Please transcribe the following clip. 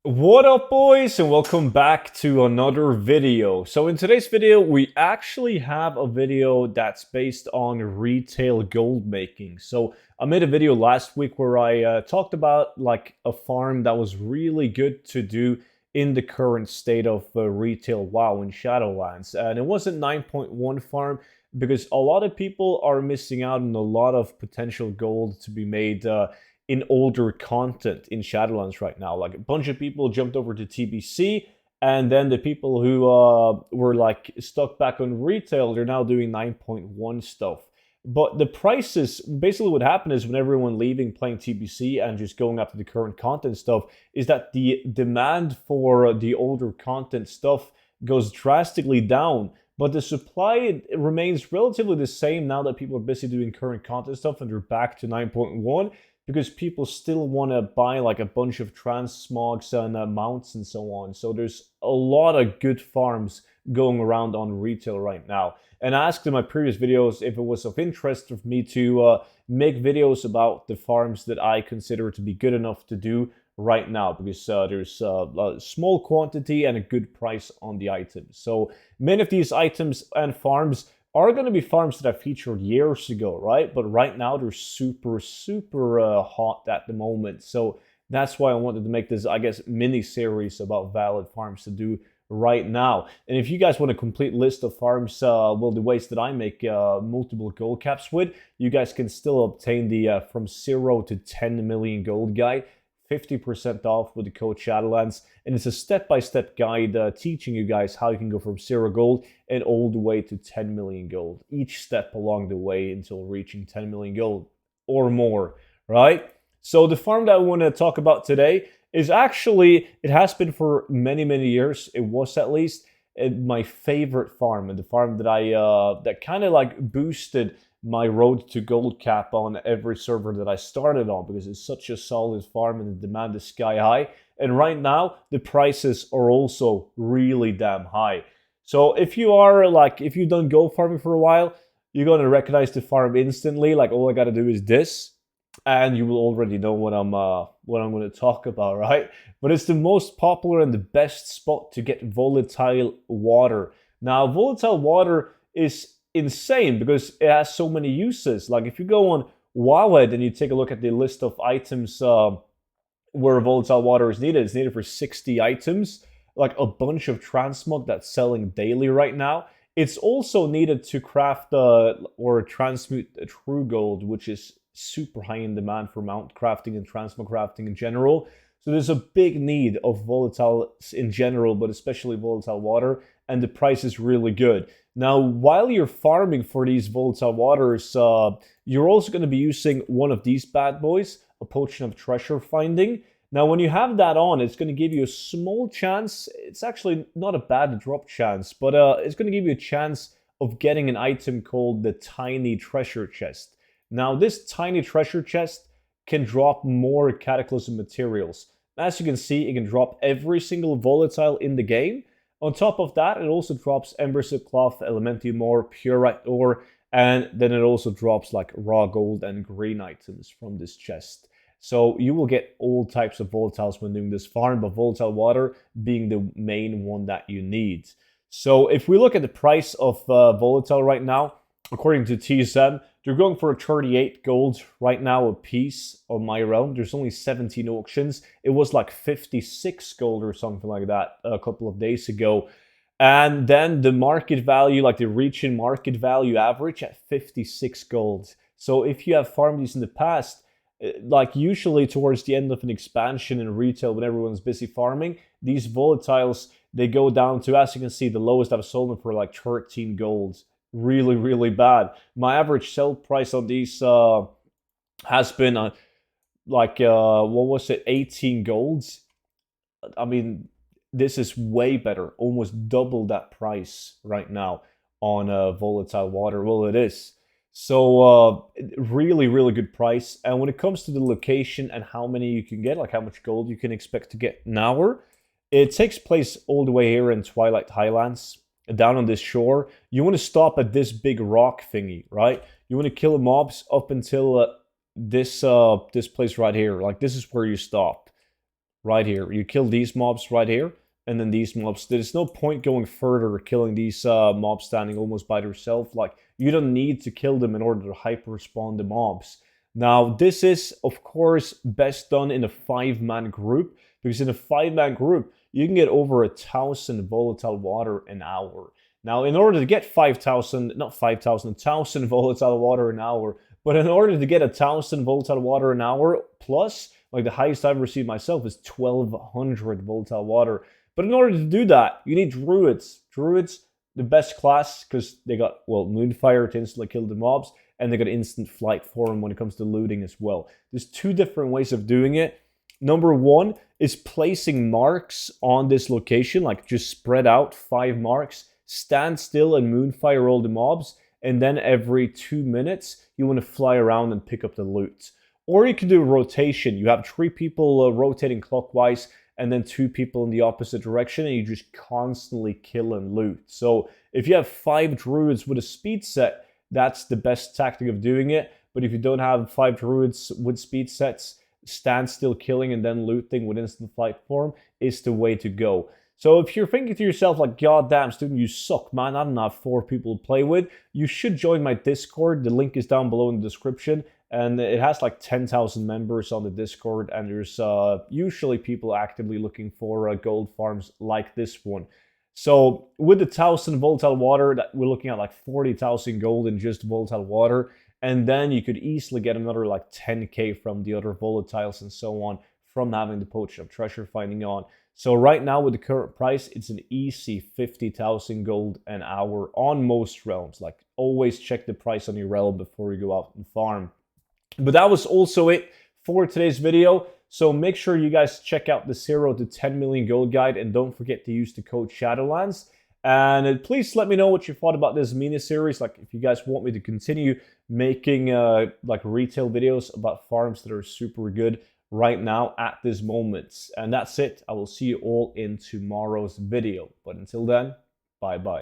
What up, boys, and welcome back to another video. So in today's video, we actually have a video that's based on retail gold making. So I made a video last week where I talked about like a farm that was really good to do in the current state of retail WoW in Shadowlands. And it wasn't 9.1 farm because a lot of people are missing out on a lot of potential gold to be made in older content in Shadowlands right now. Like a bunch of people jumped over to TBC, and then the people who were like stuck back on retail, they're now doing 9.1 stuff. But the prices, basically what happened is when everyone leaving playing TBC and just going up to the current content stuff, is that the demand for the older content stuff goes drastically down. But the supply remains relatively the same now that people are busy doing current content stuff and they're back to 9.1 because people still want to buy like a bunch of transmogs and mounts and so on. So there's a lot of good farms going around on retail right now. And I asked in my previous videos if it was of interest of me to make videos about the farms that I consider to be good enough to do right now, because there's a small quantity and a good price on the items. So many of these items and farms are going to be farms that I featured years ago, right? But right now they're super hot at the moment. So that's why I wanted to make this, I guess, mini series about valid farms to do right now. And if you guys want a complete list of farms, well, the ways that I make multiple gold caps with, you guys can still obtain the from 0 to 10 million gold guide, 50% off with the code Shadowlands, and it's a step-by-step guide teaching you guys how you can go from 0 gold and all the way to 10 million gold, each step along the way until reaching 10 million gold or more, right? So the farm that I want to talk about today is actually, it has been for many years, it was at least my favorite farm, and the farm that that kind of like boosted my road to gold cap on every server that I started on, because it's such a solid farm and the demand is sky high. And right now, the prices are also really damn high. So if you are like, if you've done gold farming for a while, you're going to recognize the farm instantly. Like all I got to do is this, and you will already know what I'm going to talk about, right? But it's the most popular and the best spot to get volatile water. Now, volatile water is insane because it has so many uses. Like if you go on Wowhead and you take a look at the list of items where volatile water is needed, it's needed for 60 items, like a bunch of transmog that's selling daily right now. It's also needed to craft or transmute a true gold, which is super high in demand for mount crafting and transmog crafting in general. So there's a big need of volatiles in general, but especially volatile water, and the price is really good. Now, while you're farming for these volatile waters, you're also going to be using one of these bad boys, a potion of treasure finding. Now, when you have that on, it's going to give you a small chance. It's actually not a bad drop chance, but it's going to give you a chance of getting an item called the Tiny Treasure Chest. Now, this Tiny Treasure Chest can drop more Cataclysm materials. As you can see, it can drop every single volatile in the game. On top of that, it also drops Embersit Cloth, Elementium Ore, Purite Ore, and then it also drops like raw gold and green items from this chest. So you will get all types of volatiles when doing this farm, but volatile water being the main one that you need. So if we look at the price of volatile right now, according to TSM, they're going for 38 gold right now a piece on my realm. There's only 17 auctions. It was like 56 gold or something like that a couple of days ago. And then the market value, like the region market value average at 56 gold. So if you have farmed these in the past, like usually towards the end of an expansion in retail when everyone's busy farming, these volatiles, they go down to, as you can see, the lowest I've sold them for like 13 gold. Really bad. My average sell price on these has been what was it, 18 golds. I mean, this is way better, almost double that price right now on volatile water. Well, it is. So really good price. And when it comes to the location and how many you can get, like how much gold you can expect to get an hour, it takes place all the way here in Twilight Highlands, down on this shore. You want to stop at this big rock thingy, right? You want to kill mobs up until this place right here. Like this is where you stop. right here. You kill these mobs right here, and then these mobs. There's no point going further killing these mobs standing almost by themselves. Like, you don't need to kill them in order to hyper spawn the mobs. Now, this is, of course, best done in a 5-man group, because in a 5-man group, you can get over 1,000 volatile water an hour. Now, in order to get 5,000, not 5,000, 1,000 volatile water an hour, but in order to get 1,000 volatile water an hour plus, like the highest I've received myself is 1,200 volatile water. But in order to do that, you need druids. Druids, the best class, because they got, well, Moonfire to instantly kill the mobs, and they got instant flight for them when it comes to looting as well. There's 2 different ways of doing it. Number 1 is placing marks on this location, like just spread out 5 marks, stand still and Moonfire all the mobs, and then every 2 minutes, you want to fly around and pick up the loot. Or you can do rotation. You have 3 people rotating clockwise, and then 2 people in the opposite direction, and you just constantly kill and loot. So if you have 5 druids with a speed set, that's the best tactic of doing it. But if you don't have 5 druids with speed sets, stand still killing and then looting with instant flight form is the way to go. So if you're thinking to yourself like, God damn, Studen, you suck, man, I don't have 4 people to play with, you should join my Discord. The link is down below in the description, and it has like 10,000 members on the Discord, and there's usually people actively looking for gold farms like this one. So with the 1,000 volatile water, that we're looking at like 40,000 gold in just volatile water, and then you could easily get another like 10k from the other volatiles and so on from having the potion of treasure finding on. So right now with the current price, it's an easy 50,000 gold an hour on most realms. Like, always check the price on your realm before you go out and farm. But that was also it for today's video. So make sure you guys check out the 0 to 10 million gold guide, and don't forget to use the code Shadowlands. And please let me know what you thought about this mini series. Like, if you guys want me to continue making like retail videos about farms that are super good right now at this moment. And that's it. I will see you all in tomorrow's video. But until then, bye bye.